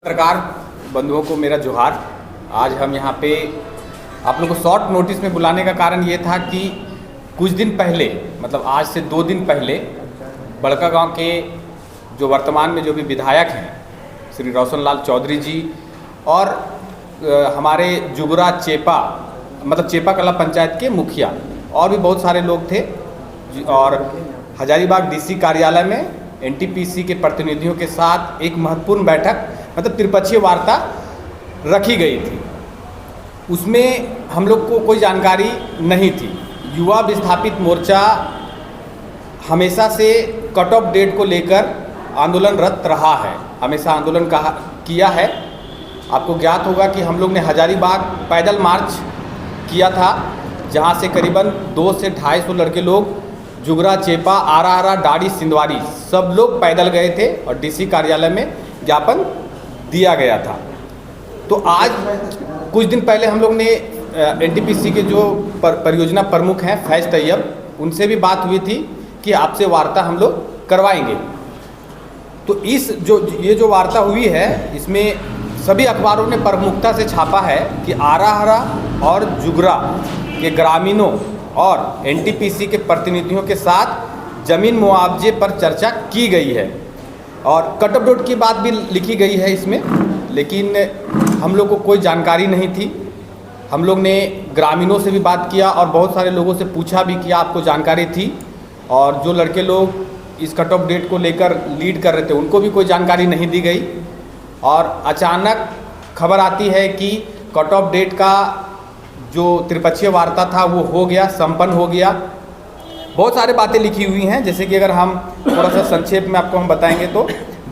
पत्रकार बंधुओं को मेरा जोहार। आज हम यहाँ पे आप लोगों को शॉर्ट नोटिस में बुलाने का कारण ये था कि कुछ दिन पहले, मतलब आज से 2 दिन पहले, बड़कागांव के जो वर्तमान में जो भी विधायक हैं श्री रोशन लाल चौधरी जी और हमारे जुगरा चेपा मतलब चेपा कला पंचायत के मुखिया और भी बहुत सारे लोग थे और हजारीबाग डीसी कार्यालय में एनटीपीसी के प्रतिनिधियों के साथ एक महत्वपूर्ण बैठक मतलब त्रिपक्षीय वार्ता रखी गई थी। उसमें हम लोग को कोई जानकारी नहीं थी। युवा विस्थापित मोर्चा हमेशा से कट ऑफ डेट को लेकर आंदोलनरत रहा है, हमेशा आंदोलन किया है। आपको ज्ञात होगा कि हम लोग ने हजारीबाग पैदल मार्च किया था, जहां से करीबन 200 से 250 लड़के लोग जुगरा चेपा आरा डाड़ी सिंधवारी सब लोग पैदल गए थे और डीसी कार्यालय में ज्ञापन दिया गया था। तो आज कुछ दिन पहले हम लोग ने एनटीपीसी के जो परियोजना प्रमुख हैं फैज़ तैयब, उनसे भी बात हुई थी कि आपसे वार्ता हम लोग करवाएंगे। तो ये जो वार्ता हुई है इसमें सभी अखबारों ने प्रमुखता से छापा है कि आरा और जुगरा के ग्रामीणों और एनटीपीसी के प्रतिनिधियों के साथ ज़मीन मुआवजे पर चर्चा की गई है और कट ऑफ डेट की बात भी लिखी गई है इसमें, लेकिन हम लोग को कोई जानकारी नहीं थी। हम लोग ने ग्रामीणों से भी बात किया और बहुत सारे लोगों से पूछा भी कि आपको जानकारी थी, और जो लड़के लोग इस कट ऑफ डेट को लेकर लीड कर रहे थे उनको भी कोई जानकारी नहीं दी गई। और अचानक खबर आती है कि कट ऑफ डेट का जो त्रिपक्षीय वार्ता था वो हो गया, संपन्न हो गया। बहुत सारे बातें लिखी हुई हैं, जैसे कि अगर हम थोड़ा सा संक्षेप में आपको हम बताएंगे तो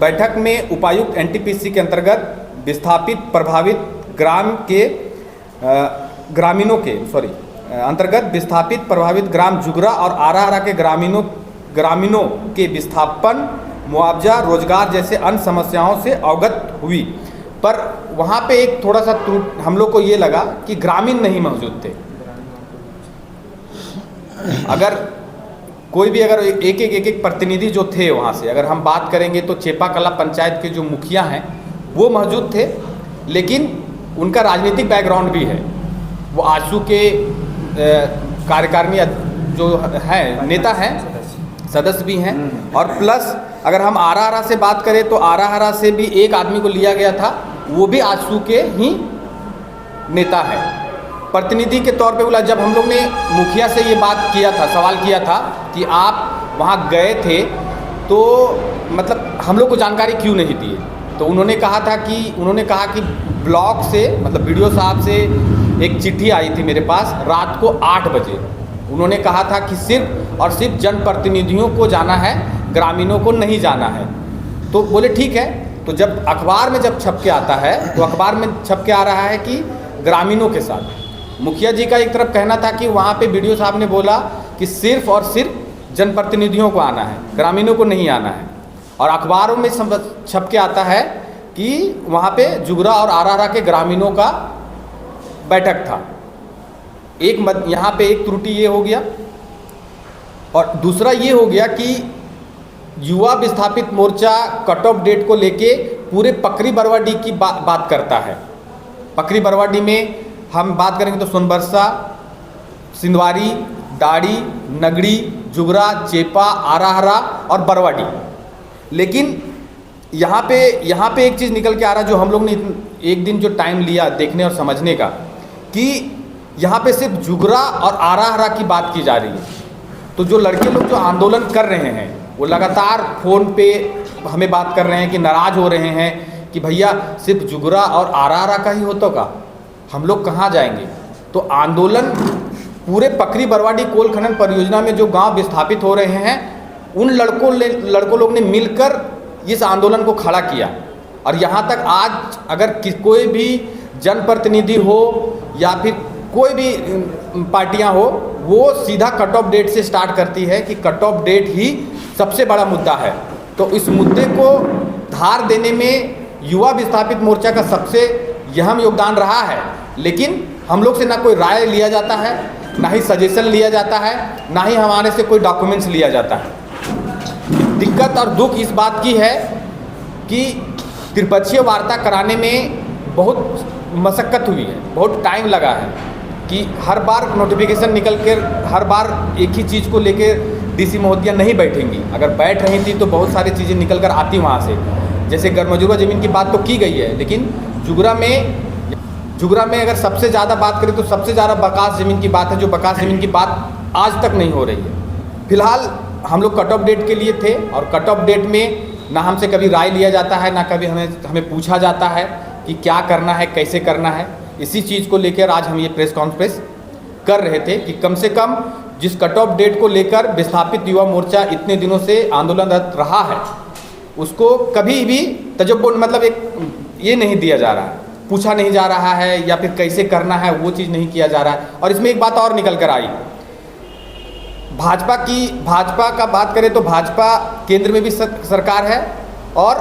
बैठक में उपायुक्त एनटीपीसी के अंतर्गत विस्थापित प्रभावित ग्राम के ग्रामीणों के अंतर्गत विस्थापित प्रभावित ग्राम जुगरा और आरा के ग्रामीणों के विस्थापन मुआवजा रोजगार जैसे अन्य समस्याओं से अवगत हुई। पर वहाँ पे एक थोड़ा सा हम लोग को ये लगा कि ग्रामीण नहीं मौजूद थे। अगर कोई भी अगर एक प्रतिनिधि जो थे वहाँ से अगर हम बात करेंगे तो चेपा कला पंचायत के जो मुखिया हैं वो मौजूद थे, लेकिन उनका राजनीतिक बैकग्राउंड भी है। वो आजसू के कार्यकारिणी जो हैं नेता हैं, सदस्य भी हैं। और प्लस अगर हम आरा से बात करें तो आरा से भी एक आदमी को लिया गया था, वो भी आजसू के ही नेता है। प्रतिनिधि के तौर पे बोला, जब हम लोग ने मुखिया से ये बात किया था, सवाल किया था कि आप वहाँ गए थे तो मतलब हम लोग को जानकारी क्यों नहीं दी, तो उन्होंने कहा कि ब्लॉक से मतलब वीडियो साहब से एक चिट्ठी आई थी मेरे पास रात को 8 बजे। उन्होंने कहा था कि सिर्फ और सिर्फ जनप्रतिनिधियों को जाना है, ग्रामीणों को नहीं जाना है। तो बोले ठीक है। तो जब अखबार में जब छप के आता है तो अखबार में छप के आ रहा है कि ग्रामीणों के साथ। मुखिया जी का एक तरफ कहना था कि वहाँ पे वीडियो साहब ने बोला कि सिर्फ और सिर्फ जनप्रतिनिधियों को आना है, ग्रामीणों को नहीं आना है। और अखबारों में छप के आता है कि वहाँ पे जुगरा और आरा के ग्रामीणों का बैठक था। यहाँ पे एक त्रुटि ये हो गया, और दूसरा ये हो गया कि युवा विस्थापित मोर्चा कट ऑफ डेट को लेके पूरे पकरी बरवाडी की बात करता है। पकरी बरवाडी में हम बात करेंगे तो सोनबरसा, सिंधवारी, डाड़ी, नगड़ी, जुगरा, चेपा, आरा और बरवाडी। लेकिन यहाँ पे एक चीज़ निकल के आ रहा है जो हम लोग ने एक दिन जो टाइम लिया देखने और समझने का, कि यहाँ पे सिर्फ जुगरा और आरा की बात की जा रही है। तो जो लड़के लोग जो आंदोलन कर रहे हैं वो लगातार फ़ोन पे हमें बात कर रहे हैं कि नाराज़ हो रहे हैं कि भैया सिर्फ जुगरा और आरा का ही होता का, हम लोग कहाँ जाएंगे। तो आंदोलन पूरे पकरी बरवाडी कोल खनन परियोजना में जो गांव विस्थापित हो रहे हैं उन लड़कों लोग ने मिलकर इस आंदोलन को खड़ा किया। और यहाँ तक आज अगर कोई भी जनप्रतिनिधि हो या फिर कोई भी पार्टियां हो, वो सीधा कट ऑफ डेट से स्टार्ट करती है कि कट ऑफ डेट ही सबसे बड़ा मुद्दा है। तो इस मुद्दे को धार देने में युवा विस्थापित मोर्चा का सबसे अहम योगदान रहा है। लेकिन हम लोग से ना कोई राय लिया जाता है, ना ही सजेशन लिया जाता है, ना ही हमारे से कोई डॉक्यूमेंट्स लिया जाता है। दिक्कत और दुख इस बात की है कि त्रिपक्षीय वार्ता कराने में बहुत मशक्क़त हुई है, बहुत टाइम लगा है कि हर बार नोटिफिकेशन निकल कर हर बार एक ही चीज़ को लेकर डीसी महोदया नहीं बैठेंगी। अगर बैठ रही थी तो बहुत सारी चीज़ें निकल कर आती वहाँ से, जैसे गरमजुरा ज़मीन की बात तो की गई है, लेकिन जुगरा में अगर सबसे ज़्यादा बात करें तो सबसे ज़्यादा बकास ज़मीन की बात है, जो बकास ज़मीन की बात आज तक नहीं हो रही है। फिलहाल हम लोग कट ऑफ डेट के लिए थे और कट ऑफ डेट में ना हमसे कभी राय लिया जाता है, ना कभी हमें पूछा जाता है कि क्या करना है, कैसे करना है। इसी चीज़ को लेकर आज हम ये प्रेस कॉन्फ्रेंस कर रहे थे कि कम से कम जिस कट ऑफ डेट को लेकर विस्थापित युवा मोर्चा इतने दिनों से आंदोलनरत रहा है, उसको कभी भी तजब्बुन मतलब एक ये नहीं दिया जा रहा है, पूछा नहीं जा रहा है, या फिर कैसे करना है वो चीज़ नहीं किया जा रहा है। और इसमें एक बात और निकल कर आई, भाजपा का बात करें तो भाजपा केंद्र में भी सरकार है और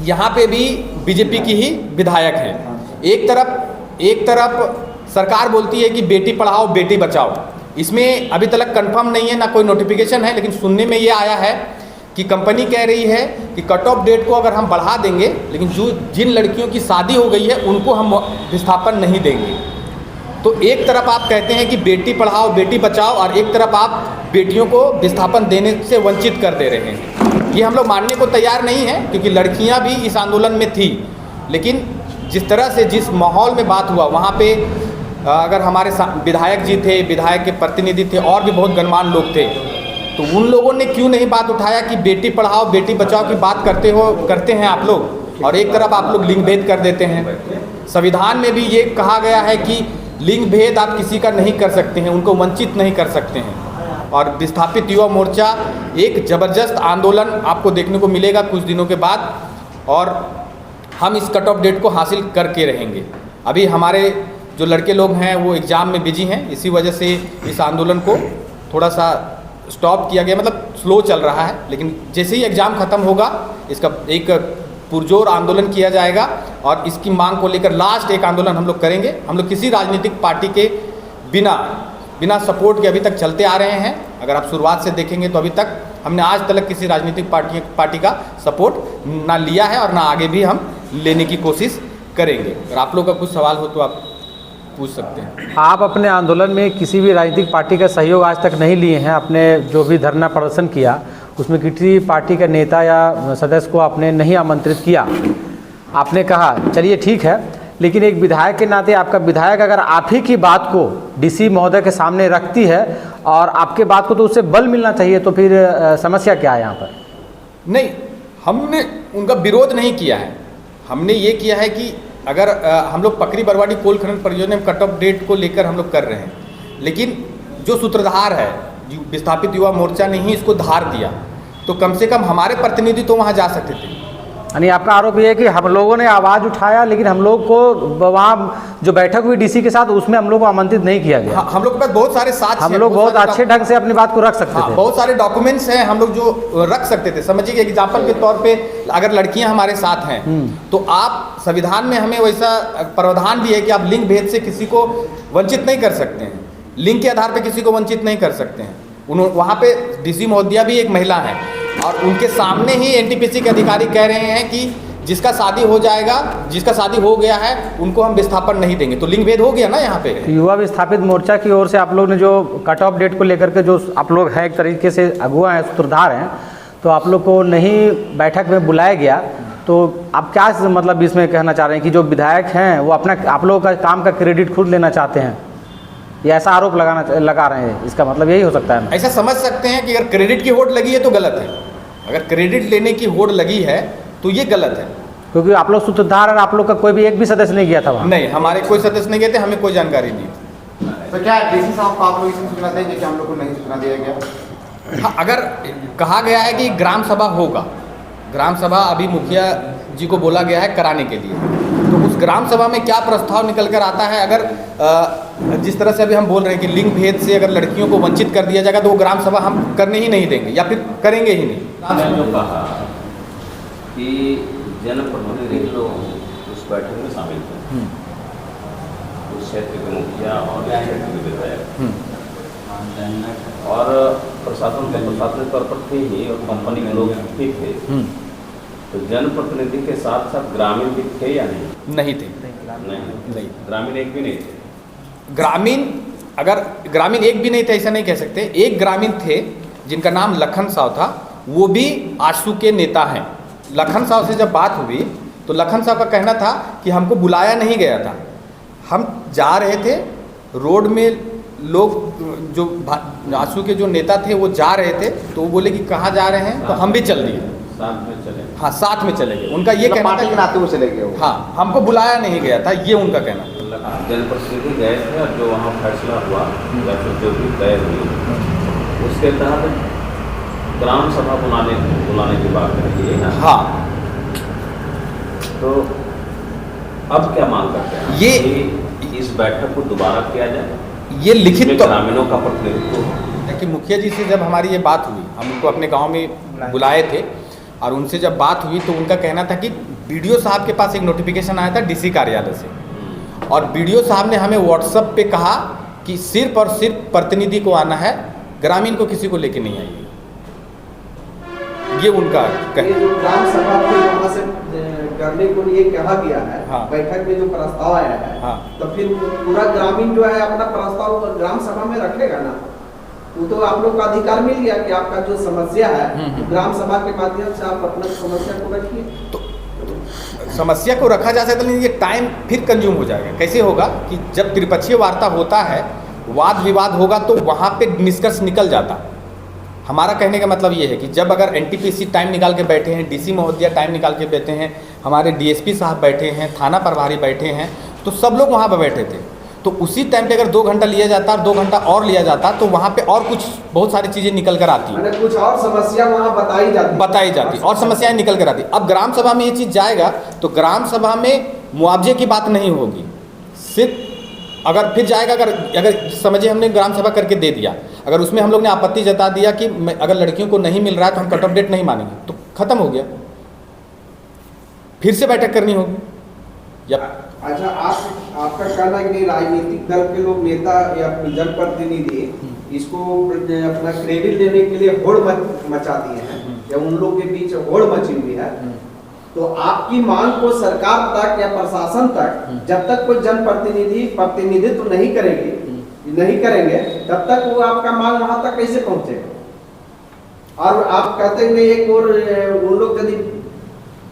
यहाँ पे भी बीजेपी की ही विधायक हैं। एक तरफ सरकार बोलती है कि बेटी पढ़ाओ बेटी बचाओ, इसमें अभी तक कंफर्म नहीं है, ना कोई नोटिफिकेशन है, लेकिन सुनने में ये आया है कि कंपनी कह रही है कि कट ऑफ डेट को अगर हम बढ़ा देंगे, लेकिन जिन लड़कियों की शादी हो गई है उनको हम विस्थापन नहीं देंगे। तो एक तरफ आप कहते हैं कि बेटी पढ़ाओ बेटी बचाओ और एक तरफ आप बेटियों को विस्थापन देने से वंचित कर दे रहे हैं। ये हम लोग मानने को तैयार नहीं हैं, क्योंकि लड़कियां भी इस आंदोलन में थी, लेकिन जिस तरह से जिस माहौल में बात हुआ वहाँ पे अगर हमारे विधायक जी थे, विधायक के प्रतिनिधि थे और भी बहुत गणमान्य लोग थे, तो उन लोगों ने क्यों नहीं बात उठाया कि बेटी पढ़ाओ बेटी बचाओ की बात करते हैं आप लोग, और एक तरफ आप लोग लिंग भेद कर देते हैं। संविधान में भी ये कहा गया है कि लिंग भेद आप किसी का नहीं कर सकते हैं, उनको वंचित नहीं कर सकते हैं। और विस्थापित युवा मोर्चा एक ज़बरदस्त आंदोलन आपको देखने को मिलेगा कुछ दिनों के बाद, और हम इस कट ऑफ डेट को हासिल करके रहेंगे। अभी हमारे जो लड़के लोग हैं वो एग्ज़ाम में बिजी हैं, इसी वजह से इस आंदोलन को थोड़ा सा स्टॉप किया गया, मतलब स्लो चल रहा है। लेकिन जैसे ही एग्ज़ाम ख़त्म होगा इसका एक पुरजोर आंदोलन किया जाएगा और इसकी मांग को लेकर लास्ट एक आंदोलन हम लोग करेंगे। हम लोग किसी राजनीतिक पार्टी के बिना सपोर्ट के अभी तक चलते आ रहे हैं। अगर आप शुरुआत से देखेंगे तो अभी तक हमने आज तक किसी राजनीतिक पार्टी का सपोर्ट ना लिया है और ना आगे भी हम लेने की कोशिश करेंगे। अगर आप लोग का कुछ सवाल हो तो आप पूछ सकते हैं। आप अपने आंदोलन में किसी भी राजनीतिक पार्टी का सहयोग आज तक नहीं लिए हैं। आपने जो भी धरना प्रदर्शन किया उसमें किसी पार्टी का नेता या सदस्य को आपने नहीं आमंत्रित किया। आपने कहा चलिए ठीक है, लेकिन एक विधायक के नाते आपका विधायक अगर आप ही की बात को डीसी महोदय के सामने रखती है और आपके बात को तो उससे बल मिलना चाहिए, तो फिर समस्या क्या है यहाँ पर? नहीं, हमने उनका विरोध नहीं किया है। हमने ये किया है कि अगर हम लोग पकरी बरवाडी कोल खनन परियोजना में कट ऑफ डेट को लेकर हम लोग कर रहे हैं, लेकिन जो सूत्रधार है विस्थापित युवा मोर्चा ने ही इसको धार दिया, तो कम से कम हमारे प्रतिनिधि तो वहाँ जा सकते थे। यानी आपका आरोप ये है कि हम लोगों ने आवाज़ उठाया, लेकिन हम लोग को वहाँ जो बैठक हुई डीसी के साथ उसमें हम लोग को आमंत्रित नहीं किया गया। हम लोग के पास बहुत सारे साथ, हम लोग बहुत अच्छे ढंग से अपनी बात को रख सकते थे। बहुत सारे डॉक्यूमेंट्स हैं हम लोग जो रख सकते थे। समझिए एग्जाम्पल के तौर पे अगर लड़कियां हमारे साथ हैं तो आप संविधान में हमें वैसा प्रावधान भी है कि आप लिंग भेद से किसी को वंचित नहीं कर सकते हैं, लिंग के आधार पर किसी को वंचित नहीं कर सकते हैं। वहाँ पे डीसी महोदया भी एक महिला है और उनके सामने ही एनटीपीसी के अधिकारी कह रहे हैं कि जिसका शादी हो जाएगा, जिसका शादी हो गया है उनको हम विस्थापन नहीं देंगे। तो लिंग भेद हो गया ना यहाँ पे। युवा विस्थापित मोर्चा की ओर से आप लोग ने जो कट ऑफ डेट को लेकर के जो आप लोग हैं एक तरीके से अगुआ हैं, सूत्रधार हैं, तो आप लोग को नहीं बैठक में बुलाया गया, तो आप क्या मतलब इसमें कहना चाह रहे हैं कि जो विधायक हैं वो अपना आप लोगों का काम का क्रेडिट खुद लेना चाहते हैं, ये ऐसा आरोप लगा रहे हैं? इसका मतलब यही हो सकता है? ऐसा समझ सकते हैं कि अगर क्रेडिट की होड़ लगी है तो गलत है, अगर क्रेडिट लेने की होड़ लगी है तो ये गलत है। क्योंकि आप लोग सूत्रधार और आप लोग का कोई भी एक भी सदस्य नहीं गया था वहाँ? नहीं, हमारे कोई सदस्य नहीं गए थे, हमें कोई जानकारी नहीं थी। तो क्या डीसी साहब को आप लोग इसमें सूचना देंगे कि हम लोग को नहीं सूचना दिया गया? हाँ, अगर कहा गया है कि ग्राम सभा होगा, ग्राम सभा अभी मुखिया जी को बोला गया है कराने के लिए, तो उस ग्राम सभा में क्या प्रस्ताव निकल कर आता है, अगर जिस तरह से अभी हम बोल रहे हैं कि लिंग भेद से अगर लड़कियों को वंचित कर दिया जाएगा तो वो ग्राम सभा हम करने ही नहीं देंगे या फिर करेंगे ही नहीं। मैंने जो कहा कि जनप्रतिनिधि लोग उस बैठक में शामिल थे, उस क्षेत्र के मुखिया और क्षेत्र के विधायक और प्रशासन के प्रशासनिक तौर पर थे ही और कंपनी के लोग भी थे। तो जनप्रतिनिधि के साथ साथ ग्रामीण भी थे या नहीं? नहीं थे। नहीं, ग्रामीण एक भी नहीं थे। ग्रामीण एक भी नहीं थे ऐसा नहीं कह सकते। एक ग्रामीण थे जिनका नाम लखन साव था, वो भी आजसू के नेता हैं। लखन साव से जब बात हुई तो लखन साव का कहना था कि हमको बुलाया नहीं गया था, हम जा रहे थे रोड में, लोग जो आजसू के जो नेता थे वो जा रहे थे, तो वो बोले कि कहाँ जा रहे हैं, तो हम भी चल दिए, साथ में चले। हाँ साथ में चले गए। उनका ये कहना पार्टी के था नाते वो चले गए वो। हाँ हमको बुलाया नहीं गया था, ये उनका कहना था। जनप्रतिनिधि गए थे और जो वहाँ फैसला हुआ या फिर जो भी तय हुई उसके तहत ग्राम सभा बुलाने की बात रही है ना? हाँ। तो अब क्या मांग करते हैं? ये इस बैठक को दोबारा किया जाए, ये लिखित तो ग्रामीणों का प्रतिनिधित्व हो। कि मुखिया जी से जब हमारी ये बात हुई, हम उनको अपने गांव में बुलाए थे और उनसे जब बात हुई तो उनका कहना था कि बीडीओ साहब के पास एक नोटिफिकेशन आया था डीसी कार्यालय से, और बीडीओ साहब ने हमें व्हाट्सएप पे कहा कि सिर्फ और सिर्फ प्रतिनिधि को आना है, ग्रामीण को किसी को लेके नहीं आइए। ये उनका ये जो ग्राम सभा के वहाँ से करने को लिए कहा गया है, हाँ। बैठक में जो प्रस्ताव आया है, हाँ। तो फिर पूरा ग्रामीण जो है अपना प्रस्ताव ग्राम सभा में रखेगा ना? वो तो आप लोग का अधिकार मिल गया कि आपका जो समस्या है ग्राम सभा के माध्यम से आप अपना समस्या को रखिए। तो समस्या को रखा जा सकता, लेकिन ये टाइम फिर कंज्यूम हो जाएगा। कैसे होगा कि जब त्रिपक्षीय वार्ता होता है, वाद विवाद होगा तो वहाँ पे निष्कर्ष निकल जाता। हमारा कहने का मतलब ये है कि जब अगर एनटीपीसी टाइम निकाल के बैठे हैं, डीसी महोदया टाइम निकाल के बैठे हैं, हमारे डीएसपी साहब बैठे हैं, थाना प्रभारी बैठे हैं, तो सब लोग वहाँ पर बैठे थे, तो उसी टाइम पे अगर 2 घंटा लिया जाता और 2 घंटा और लिया जाता तो वहाँ पे और कुछ बहुत सारी चीज़ें निकल कर आती, मैंने कुछ और समस्या वहाँ बताई जाती और समस्याएं निकल कर आती। अब ग्राम सभा में ये चीज़ जाएगा तो ग्राम सभा में मुआवजे की बात नहीं होगी, सिर्फ अगर फिर जाएगा, अगर समझिए हमने ग्राम सभा करके दे दिया, अगर उसमें हम लोग ने आपत्ति जता दिया कि अगर लड़कियों को नहीं मिल रहा है तो हम कट ऑफ डेट नहीं मानेंगे, तो खत्म हो गया, फिर से बैठक करनी होगी। या अच्छा, आपका कहना है कि राजनीतिक दल के लोग, नेता या जनप्रतिनिधि इसको अपना क्रेडिट देने के लिए होड़ मचा दिए हैं, या उन लोग के बीच होड़ मची हुई है, तो आपकी मांग को सरकार तक या प्रशासन तक जब तक कोई जनप्रतिनिधि प्रतिनिधित्व नहीं करेंगे तब तक वो आपका मांग वहां तक कैसे पहुंचेगा? और आप कहते हैं एक और उन लोग यदि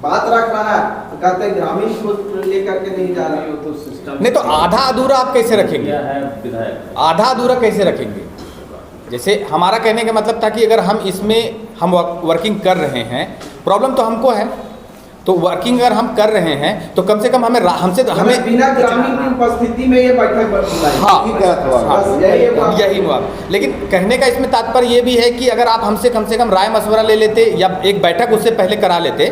बात रख रहा है तो कहते हैं ग्रामीण को लेकर के नहीं जा रहे हो, तो सिस्टम नहीं, तो आधा अधूरा आप कैसे रखेंगे? आधा अधूरा कैसे रखेंगे? जैसे हमारा कहने का मतलब था कि अगर हम इसमें हम वर्किंग कर रहे हैं, प्रॉब्लम तो हमको है, तो वर्किंग अगर हम कर रहे हैं तो कम से कम हमें बिना ग्रामीण की उपस्थिति में ये बैठक हाँ, यही हुआ। लेकिन कहने का इसमें तात्पर्य ये भी है कि अगर आप हमसे कम से कम राय मशवरा ले लेते या एक बैठक उससे पहले करा लेते।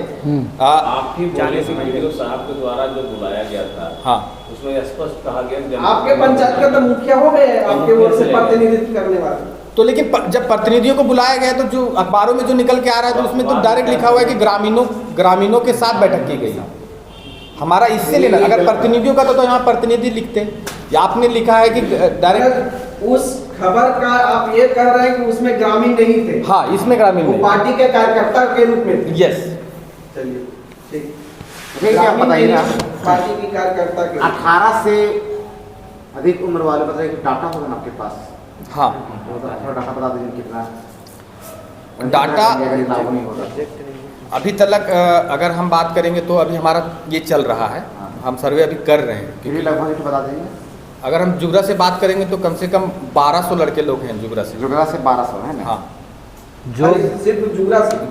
आपकी बीडीओ साहब के द्वारा जो बुलाया गया था, हाँ, उसमें स्पष्ट कहा गया आपके पंचायत का तो मुखिया हो गए, आपके ओर से प्रतिनिधित्व करने वाले, तो लेकिन जब प्रतिनिधियों को बुलाया गया तो जो अखबारों में जो निकल के आ रहा है तो उसमें तो डायरेक्ट लिखा हुआ है कि ग्रामीणों के साथ बैठक की गई। हमारा इससे लेना, अगर प्रतिनिधियों का तो यहाँ प्रतिनिधि लिखते, या आपने लिखा है कि डायरेक्ट उस खबर का आप ये कह रहे हैं कि उसमें ग्रामीण नहीं थे? हाँ, इसमें ग्रामीण वो पार्टी के कार्यकर्ता के रूप में थे। यस, चलिए ठीक। फिर क्या बताइए आप? पार्टी की कार्यकर्ता के 18 से अधिक उम्र वाले बताइए कि डाटा होगा ना आपके पास? हाँ, थोड़ा डाटा बता दीजिए कितना डाटा लागू नहीं होगा। अभी तक अगर हम बात करेंगे तो अभी हमारा ये चल रहा है, हम सर्वे अभी कर रहे हैं। फिर भी लगभग एक बता देंगे। अगर हम जुगरा से बात करेंगे तो कम से कम 1200 लड़के लोग हैं जुगरा से। 1200 है ना? हाँ, जो सिर्फ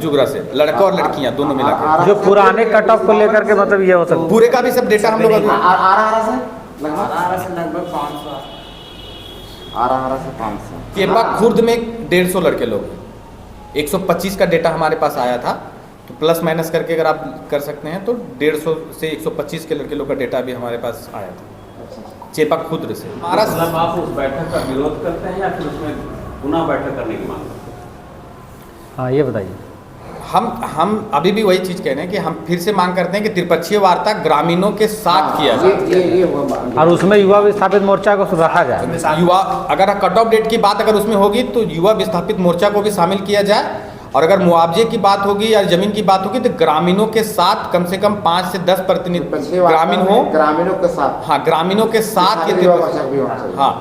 जुगरा से लड़का और लड़कियां दोनों मिला के, जो पुराने कट ऑफ को लेकर के मतलब ये हो सकता पूरे का भी सब डेटा हम लोग अभी आरा से लगभग 500। आरा से 500। केपा खुर्द में 150 लड़के लोग हैं, 125 का डेटा हमारे पास आया था, तो प्लस माइनस करके अगर आप कर सकते हैं तो 150 से 125 के लड़के लोग का डेटा भी हमारे पास आया था चेपा खुर्द से। हमारा मतलब आप उस बैठक का विरोध करते हैं या फिर उसमें पुनः बैठक करने की मांग करते हैं? हाँ, ये बताइए। हम अभी भी वही चीज़ कह रहे हैं कि हम फिर से मांग करते हैं कि त्रिपक्षीय वार्ता ग्रामीणों के साथ किया जाए, ये हुआ। और उसमें युवा विस्थापित मोर्चा को रखा जाए। युवा, अगर कट ऑफ डेट की बात अगर उसमें होगी तो युवा विस्थापित मोर्चा को भी शामिल किया जाए, और अगर मुआवजे की बात होगी या ज़मीन की बात होगी तो ग्रामीणों के साथ कम से कम 5 से 10 प्रतिनिधि ग्रामीण हो, ग्रामीणों के साथ, हाँ ग्रामीणों के साथ ये युवा मोर्चा भी होना चाहिए। हाँ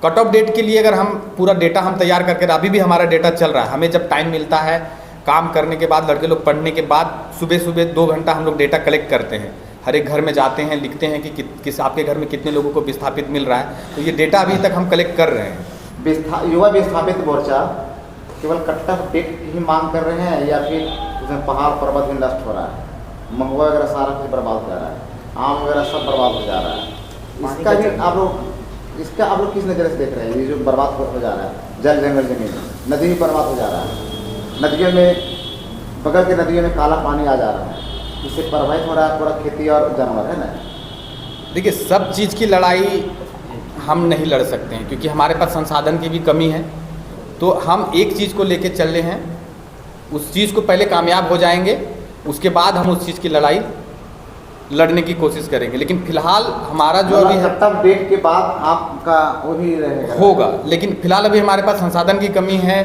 कट ऑफ डेट के लिए अगर हम पूरा डेटा हम तैयार करके, अभी भी हमारा डेटा चल रहा है, हमें जब टाइम मिलता है काम करने के बाद, लड़के लोग पढ़ने के बाद सुबह सुबह 2 घंटा हम लोग डेटा कलेक्ट करते हैं, हर एक घर में जाते हैं, लिखते हैं कि किस आपके घर में कितने लोगों को विस्थापित मिल रहा है, तो ये डेटा अभी तक हम कलेक्ट कर रहे हैं। युवा विस्थापित मोर्चा केवल कट ऑफ डेट की ही मांग कर रहे हैं या फिर उसमें पहाड़ पर्वत भी नष्ट हो रहा है, महुआ वगैरह सारा कुछ बर्बाद हो जा रहा है, आम वगैरह सब बर्बाद हो जा रहा है, इसका भी आप लोग किस नज़र से देख रहे हैं? ये जो बर्बाद हो जा रहा है, जल जंगल जमीन, नदी भी बर्बाद हो जा रहा है, नदियों में बगल के नदियों में काला पानी आ जा रहा है, इससे प्रभावित हो रहा है पूरा खेती और जानवर, है ना? देखिए सब चीज़ की लड़ाई हम नहीं लड़ सकते हैं क्योंकि हमारे पास संसाधन की भी कमी है, तो हम एक चीज़ को लेके चल रहे हैं, उस चीज़ को पहले कामयाब हो जाएंगे, उसके बाद हम उस चीज़ की लड़ाई लड़ने की कोशिश करेंगे। लेकिन फिलहाल हमारा जो अभी है कट ऑफ डेट के बाद आपका वो भी रहेगा, होगा, लेकिन फिलहाल अभी हमारे पास संसाधन की कमी है,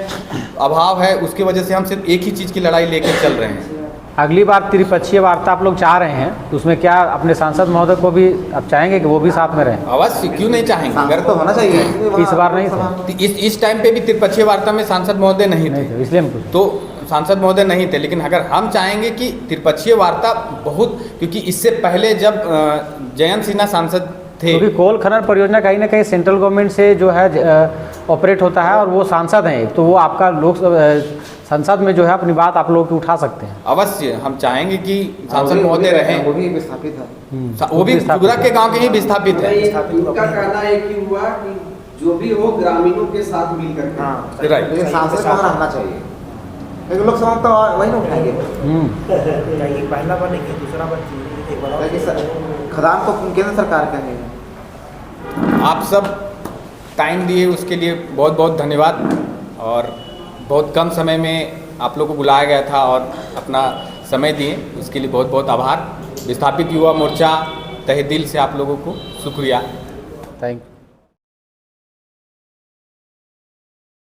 अभाव है, उसकी वजह से हम सिर्फ एक ही चीज़ की लड़ाई लेके चल रहे हैं। अगली बार त्रिपक्षीय वार्ता आप लोग चाह रहे हैं, तो उसमें क्या अपने सांसद महोदय को भी आप चाहेंगे कि वो भी साथ में रहें? अवश्य, क्यों नहीं चाहेंगे। अगर तो होना चाहिए, इस बार नहीं थे, इस टाइम पे भी त्रिपक्षीय वार्ता में सांसद महोदय नहीं थे, इसलिए हम पूछे। तो सांसद महोदय नहीं थे, लेकिन अगर हम चाहेंगे कि त्रिपक्षीय वार्ता बहुत, क्योंकि इससे पहले जब जयंत सिन्हा सांसद थे, क्योंकि कोल खनन परियोजना कहीं ना कहीं सेंट्रल गवर्नमेंट से जो है ऑपरेट होता है और वो सांसद हैं, तो वो आपका संसद में जो है अपनी बात आप लोग की उठा सकते हैं। अवश्य हम चाहेंगे कि सांसद महोदय रहें, वो भी विस्थापित है, वो भी गुजरा के गांव के ही विस्थापित है। उनका कहना है कि हुआ कि जो भी हो ग्रामीणों के साथ मिलकर के। हाँ राइट। लेकिन सांसद को रहना चाहिए, लेकिन लोग समाज तो वही ना उठाएंगे, पहला बनेगी दूसरा बनेगी, लेकिन खदान तो केंद्र सरकार का है। आप सब टाइम दिए उसके लिए बहुत बहुत धन्यवाद, और बहुत कम समय में आप लोगों को बुलाया गया था और अपना समय दिए, उसके लिए बहुत बहुत आभार। विस्थापित युवा मोर्चा तहे दिल से आप लोगों को शुक्रिया। Thank you.